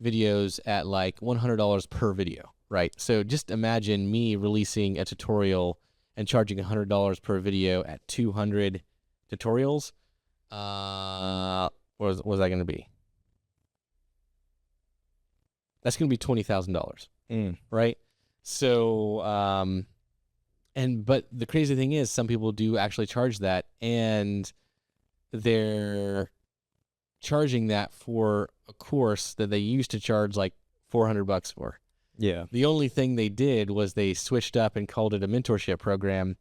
videos at like $100 per video, right? So just imagine me releasing a tutorial and charging $100 per video at 200 tutorials. What was that going to be? That's going to be $20,000, right? So, but the crazy thing is, some people do actually charge that, and they're charging that for a course that they used to charge like $400 for. Yeah. The only thing they did was they switched up and called it a mentorship program,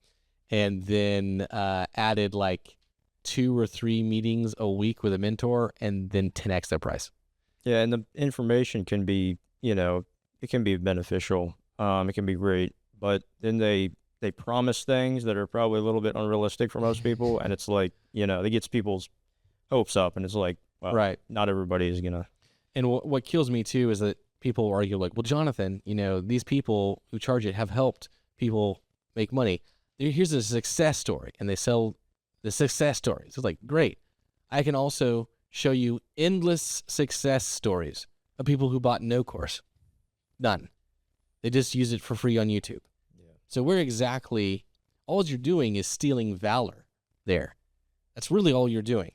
and then added like 2 or 3 meetings a week with a mentor, and then 10x their price. Yeah, and the information can be, it can be beneficial. It can be great, but then they promise things that are probably a little bit unrealistic for most people, and it's like, it gets people's hopes up, and it's like, well, right, not everybody is gonna. And what kills me too is that people argue like, well, Jonathan, these people who charge it have helped people make money. Here's a success story, and they sell the success stories. It's like, great. I can also show you endless success stories of people who bought no course. None. They just use it for free on YouTube. Yeah. So all you're doing is stealing valor there. That's really all you're doing.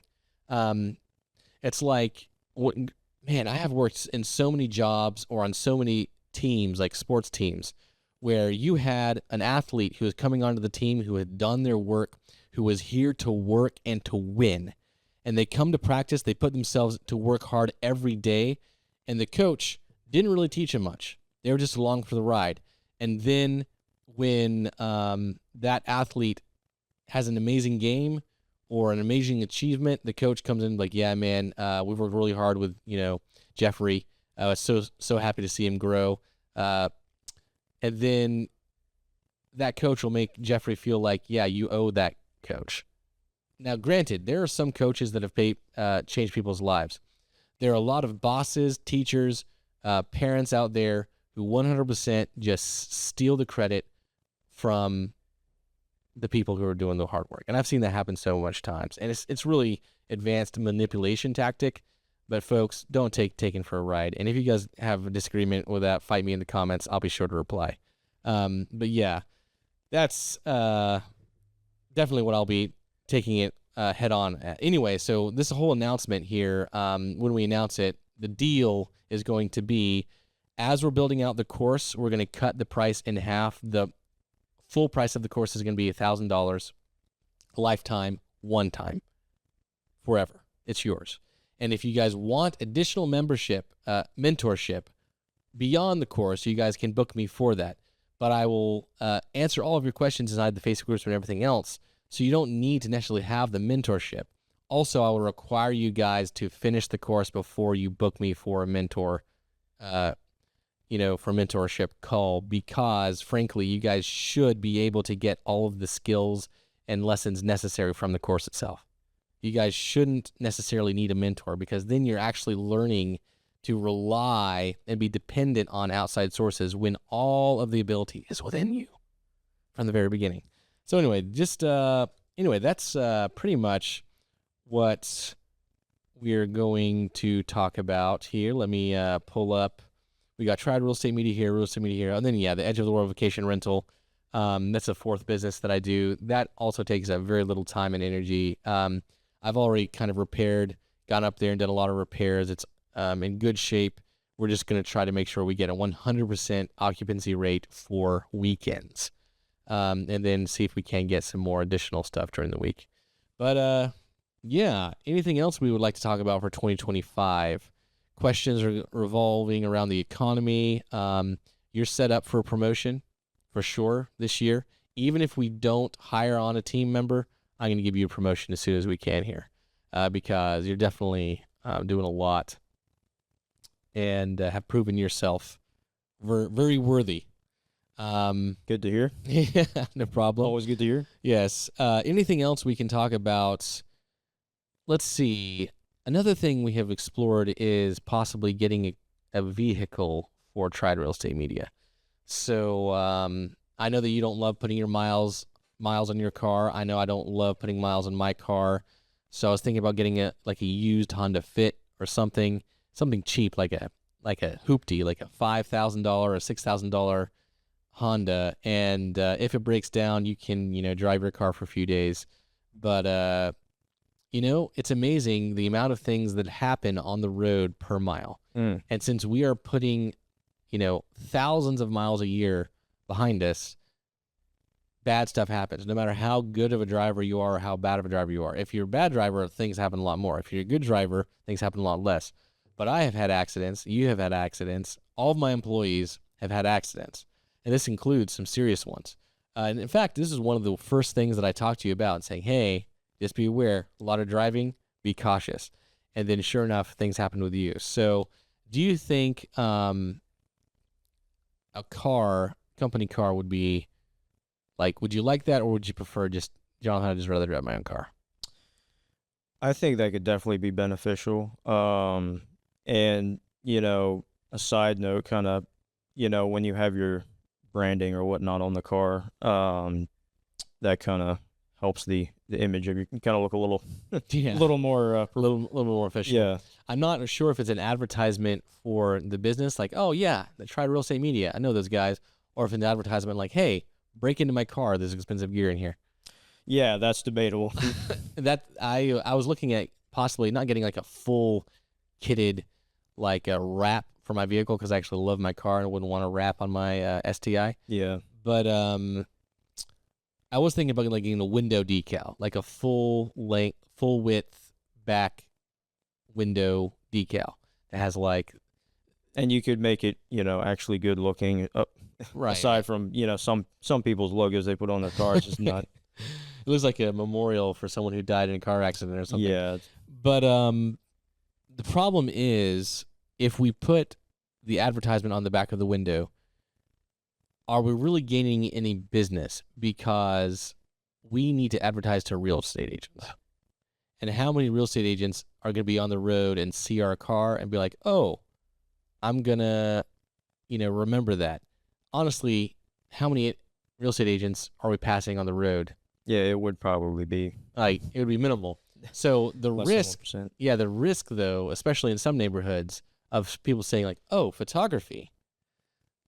It's like, man, I have worked in so many jobs or on so many teams, like sports teams, where you had an athlete who was coming onto the team who had done their work, who was here to work and to win. And they come to practice, they put themselves to work hard every day, and the coach didn't really teach them much. They were just along for the ride. And then when that athlete has an amazing game or an amazing achievement, the coach comes in like, yeah, man, we've worked really hard with, Jeffrey. I was so happy to see him grow. And then that coach will make Jeffrey feel like, yeah, you owe that coach. Now, granted, there are some coaches that have changed people's lives. There are a lot of bosses, teachers, parents out there who 100% just steal the credit from the people who are doing the hard work. And I've seen that happen so much times. And it's really advanced manipulation tactic. But folks, don't take taken for a ride. And if you guys have a disagreement with that, fight me in the comments. I'll be sure to reply. But yeah, that's definitely what I'll be taking it head on at. Anyway, so this whole announcement here, when we announce it, the deal is going to be, as we're building out the course, we're going to cut the price in half. The full price of the course is going to be $1,000, lifetime, one time, forever. It's yours. And if you guys want additional membership, mentorship beyond the course, you guys can book me for that. But I will answer all of your questions inside the Facebook groups and everything else. So you don't need to necessarily have the mentorship. Also, I will require you guys to finish the course before you book me for a mentor, for mentorship call, because frankly, you guys should be able to get all of the skills and lessons necessary from the course itself. You guys shouldn't necessarily need a mentor, because then you're actually learning to rely and be dependent on outside sources when all of the ability is within you from the very beginning. So anyway, that's pretty much what we're going to talk about here. Let me pull up. We got Triad Real Estate Media here, and then the Edge of the World Vacation Rental. That's a fourth business that I do. That also takes a very little time and energy. I've already kind of gone up there and done a lot of repairs. It's in good shape. We're just going to try to make sure we get a 100% occupancy rate for weekends, and then see if we can get some more additional stuff during the week. But anything else we would like to talk about for 2025? Questions are revolving around the economy. You're set up for a promotion for sure this year. Even if we don't hire on a team member, I'm going to give you a promotion as soon as we can here, because you're definitely doing a lot and have proven yourself very worthy. Good to hear. Yeah, no problem. Always good to hear. Yes. Anything else we can talk about? Let's see. Another thing we have explored is possibly getting a vehicle for Triad Real Estate Media. So I know that you don't love putting your miles on your car. I know I don't love putting miles on my car. So I was thinking about getting a used Honda Fit or something cheap, like a hoopty, like a $5,000 or $6,000 Honda. And if it breaks down, you can drive your car for a few days. But it's amazing the amount of things that happen on the road per mile. And since we are putting, thousands of miles a year behind us, bad stuff happens. No matter how good of a driver you are or how bad of a driver you are. If you're a bad driver, things happen a lot more. If you're a good driver, things happen a lot less. But I have had accidents. You have had accidents. All of my employees have had accidents. And this includes some serious ones. And in fact, this is one of the first things that I talked to you about, saying, hey, just be aware, a lot of driving, be cautious. And then sure enough, things happen with you. So do you think a company car would be would you like that, or would you prefer Jonathan, I'd just rather drive my own car? I think that could definitely be beneficial. And, a side note, kind of, when you have your branding or whatnot on the car, that kind of helps the image of you. Can kind of look a little, little more, little more efficient. Yeah. I'm not sure if it's an advertisement for the business, like, oh yeah, the Triad Real Estate Media, I know those guys, or if it's an advertisement like, hey, break into my car, there's expensive gear in here. Yeah, that's debatable. That I was looking at possibly not getting like a full kitted a wrap for my vehicle, because I actually love my car and wouldn't want to wrap on my STI. Yeah. But I was thinking about getting the window decal, like a full width back window decal that has and you could make it, actually good looking. Right. Aside from, some people's logos they put on their cars, just not. It looks like a memorial for someone who died in a car accident or something. Yeah. But the problem is, if we put the advertisement on the back of the window, are we really gaining any business? Because we need to advertise to real estate agents. And how many real estate agents are going to be on the road and see our car and be like, oh, I'm going to, remember that? Honestly, how many real estate agents are we passing on the road? Yeah, it would probably be. It would be minimal. So the Less risk, than 1%. the risk though, especially in some neighborhoods, of people saying oh, photography,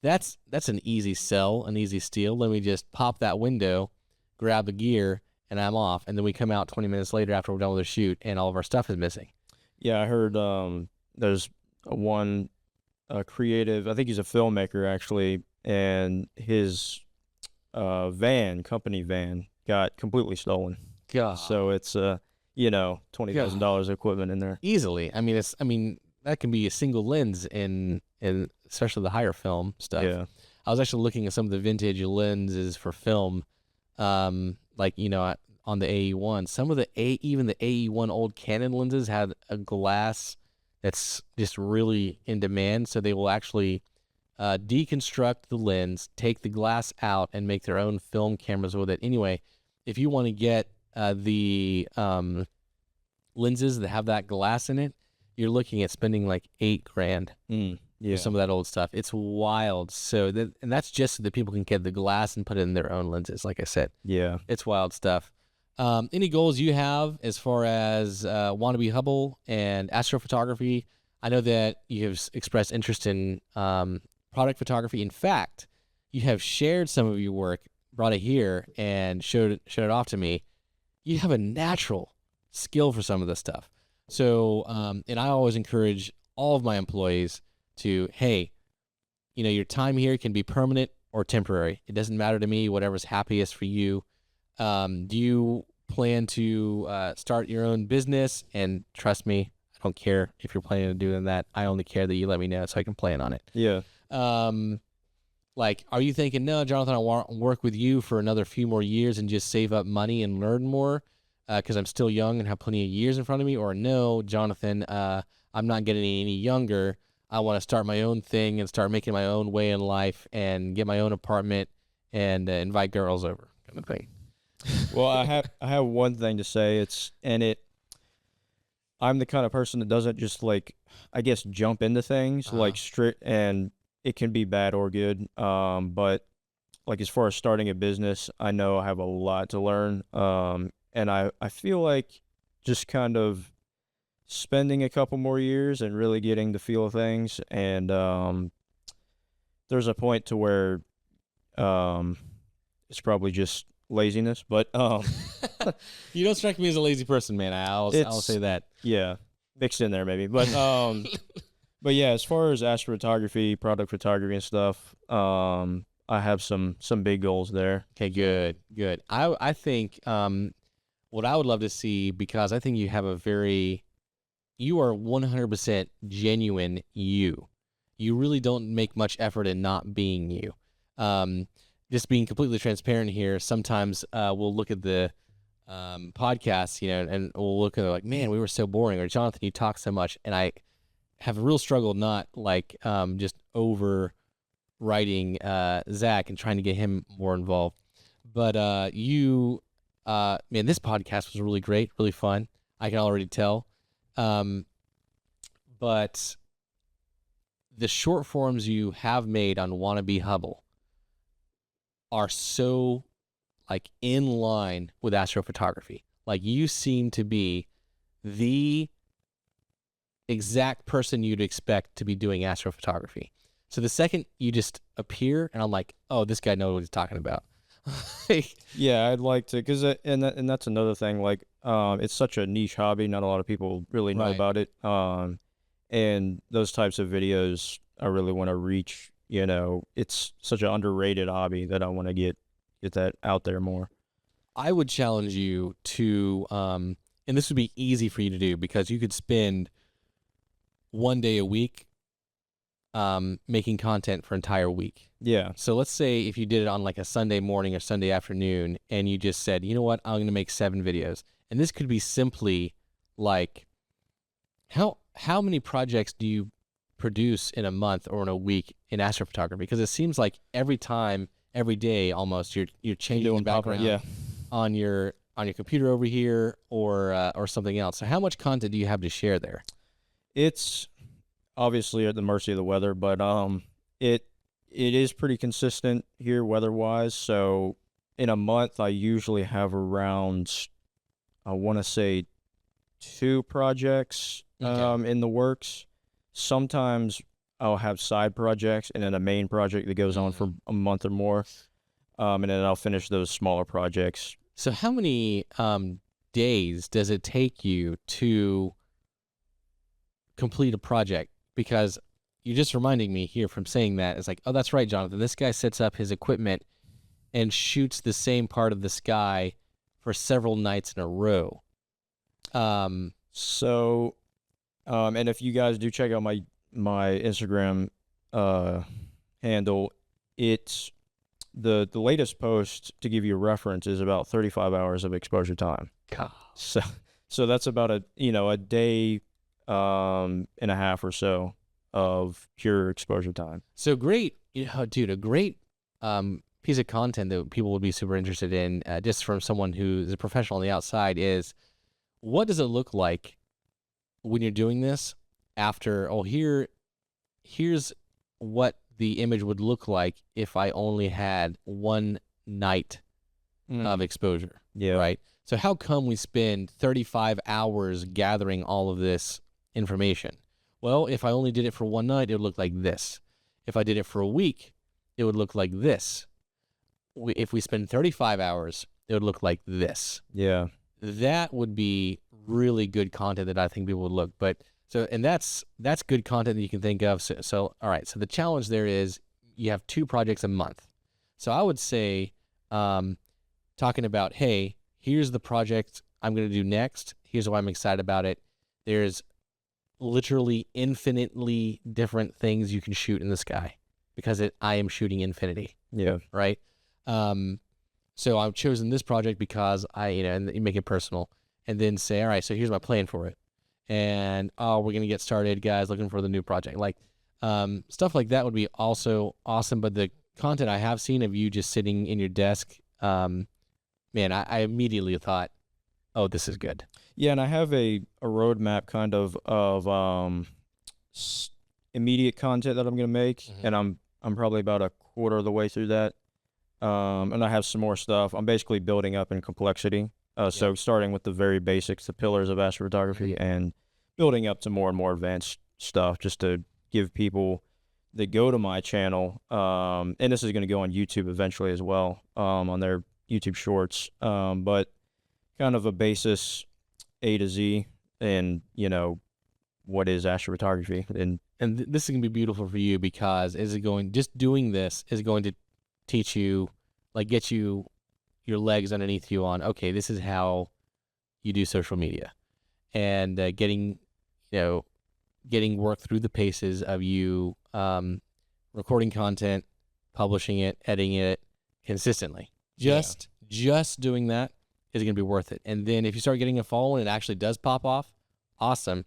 that's an easy sell, an easy steal. Let me just pop that window, grab the gear, and I'm off. And then we come out 20 minutes later after we're done with the shoot, and all of our stuff is missing. Yeah, I heard there's one creative, I think he's a filmmaker actually, and his company van, got completely stolen. God. So it's $20,000 equipment in there. Easily. I mean, that can be a single lens in especially the higher film stuff. Yeah. I was actually looking at some of the vintage lenses for film, like, on the AE1. Some of even the AE1 old Canon lenses had a glass that's just really in demand. So they will actually deconstruct the lens, take the glass out, and make their own film cameras with it. Anyway, if you want to get the lenses that have that glass in it, you're looking at spending like $8,000 Yeah. for some of that old stuff. It's wild. So and that's just so that people can get the glass and put it in their own lenses. Like I said, Yeah. it's wild stuff. Any goals you have as far as Wannabe Hubble and astrophotography? I know that you have expressed interest in product photography. In fact, you have shared some of your work, brought it here, and showed it off to me. You have a natural skill for some of this stuff. So, and I always encourage all of my employees to, hey, your time here can be permanent or temporary. It doesn't matter to me, whatever's happiest for you. Do you plan to start your own business? And trust me, I don't care if you're planning on doing that. I only care that you let me know so I can plan on it. Yeah. Like, are you thinking, no, Jonathan, I want to work with you for another few more years and just save up money and learn more because I'm still young and have plenty of years in front of me? Or no, Jonathan, I'm not getting any younger. I want to start my own thing and start making my own way in life and get my own apartment and invite girls over, kind of thing. Well, I have one thing to say. I'm the kind of person that doesn't just jump into things strict, and it can be bad or good. But like as far as starting a business, I know I have a lot to learn. And I feel like just kind of spending a couple more years and really getting the feel of things. And there's a point to where it's probably just laziness, but you don't strike me as a lazy person, man. I'll say that. Yeah, mixed in there maybe, but but yeah, as far as astrophotography, product photography, and stuff, I have some big goals there. Okay, good. I think what I would love to see, because I think you have you are 100% genuine you. You really don't make much effort in not being you. Just being completely transparent here, sometimes we'll look at the podcasts, and we'll look at it like, man, we were so boring, or Jonathan, you talk so much, and I have a real struggle not just over writing Zach and trying to get him more involved. But man, this podcast was really great, really fun. I can already tell. But the short forms you have made on Wannabe Hubble are so in line with astrophotography. Like, you seem to be the exact person you'd expect to be doing astrophotography. So the second you just appear, and I'm like, oh, this guy knows what he's talking about. Yeah, I'd like to, because and that's another thing. It's such a niche hobby. Not a lot of people really know about it. And those types of videos, I really want to reach. It's such an underrated hobby that I want to get that out there more. I would challenge you to, and this would be easy for you to do, because you could spend one day a week making content for an entire week. Yeah. So let's say if you did it on a Sunday morning or Sunday afternoon, and you just said, you know what, I'm going to make 7 videos. And this could be simply how many projects do you produce in a month or in a week in astrophotography? Because it seems like every day almost, you're changing the background on your computer over here or something else. So how much content do you have to share there? It's obviously at the mercy of the weather, but it is pretty consistent here weather-wise. So in a month, I usually have around, I want to say, 2 projects in the works. Sometimes I'll have side projects and then a main project that goes on for a month or more, and then I'll finish those smaller projects. So how many days does it take you to complete a project? Because you're just reminding me here from saying that. It's like, oh, that's right, Jonathan. This guy sets up his equipment and shoots the same part of the sky for several nights in a row. So, and if you guys do check out my Instagram handle, it's the latest post, to give you a reference, is about 35 hours of exposure time. God. So that's about a day and a half or so of pure exposure time. So great, dude, a great piece of content that people would be super interested in, just from someone who's a professional on the outside, is what does it look like when you're doing this after, here's what the image would look like if I only had one night of exposure, Yeah. right? So how come we spend 35 hours gathering all of this information? Well, if I only did it for one night, it would look like this. If I did it for a week, it would look like this. If we spend 35 hours, it would look like this. Yeah. That would be really good content that I think people would look. But and that's good content that you can think of. So all right. So the challenge there is you have 2 projects a month. So I would say, talking about, hey, here's the project I'm going to do next. Here's why I'm excited about it. There's literally infinitely different things you can shoot in the sky because I am shooting infinity. Yeah. Right. So I've chosen this project because and you make it personal, and then say, all right, so here's my plan for it. And, we're going to get started, guys, looking for the new project. Like, stuff like that would be also awesome. But the content I have seen of you just sitting in your desk, man, I immediately thought, oh, this is good. Yeah, and I have a roadmap kind of immediate content that I'm going to make, and I'm probably about a quarter of the way through that. And I have some more stuff. I'm basically building up in complexity. So starting with the very basics, the pillars of astrophotography, and building up to more and more advanced stuff, just to give people that go to my channel, and this is going to go on YouTube eventually as well, on their YouTube shorts, but kind of a basis A to Z, and what is astrophotography. And this is going to be beautiful for you because just doing this is going to teach you, like, get you your legs underneath you on, okay, this is how you do social media, and getting work through the paces of you recording content, publishing it, editing it consistently. Just doing that is going to be worth it. And then if you start getting a following and it actually does pop off, awesome.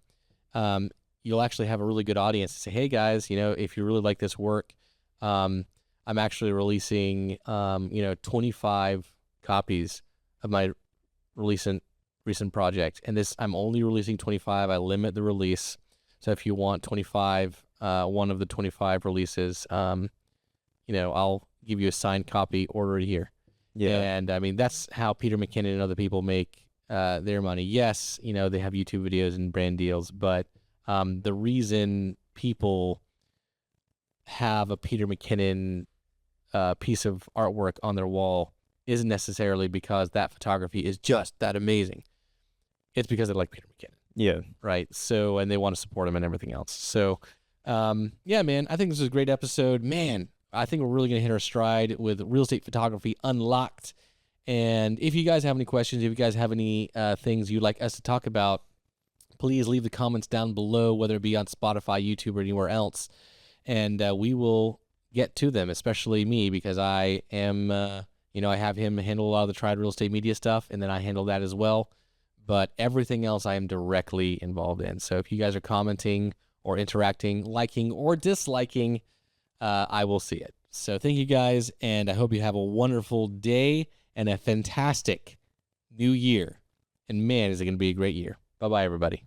You'll actually have a really good audience to say, hey guys, if you really like this work, I'm actually releasing 25 copies of my recent project, and I'm only releasing 25. I limit the release, so if you want 25, one of the 25 releases, I'll give you a signed copy, order it here. Yeah. And I mean, that's how Peter McKinnon and other people make their money. Yes, they have YouTube videos and brand deals, but the reason people have a Peter McKinnon piece of artwork on their wall isn't necessarily because that photography is just that amazing. It's because they like Peter McKinnon. Yeah. Right. So, and they want to support him and everything else. So, yeah, man, I think this was a great episode. Man, I think we're really going to hit our stride with real estate photography unlocked. And if you guys have any questions, if you guys have any things you'd like us to talk about, please leave the comments down below, whether it be on Spotify, YouTube, or anywhere else. And we will get to them, especially me, because I am, I have him handle a lot of the Tried Real Estate Media stuff, and then I handle that as well. But everything else I am directly involved in. So if you guys are commenting or interacting, liking or disliking, I will see it. So thank you guys, and I hope you have a wonderful day and a fantastic new year. And man, is it going to be a great year. Bye-bye, everybody.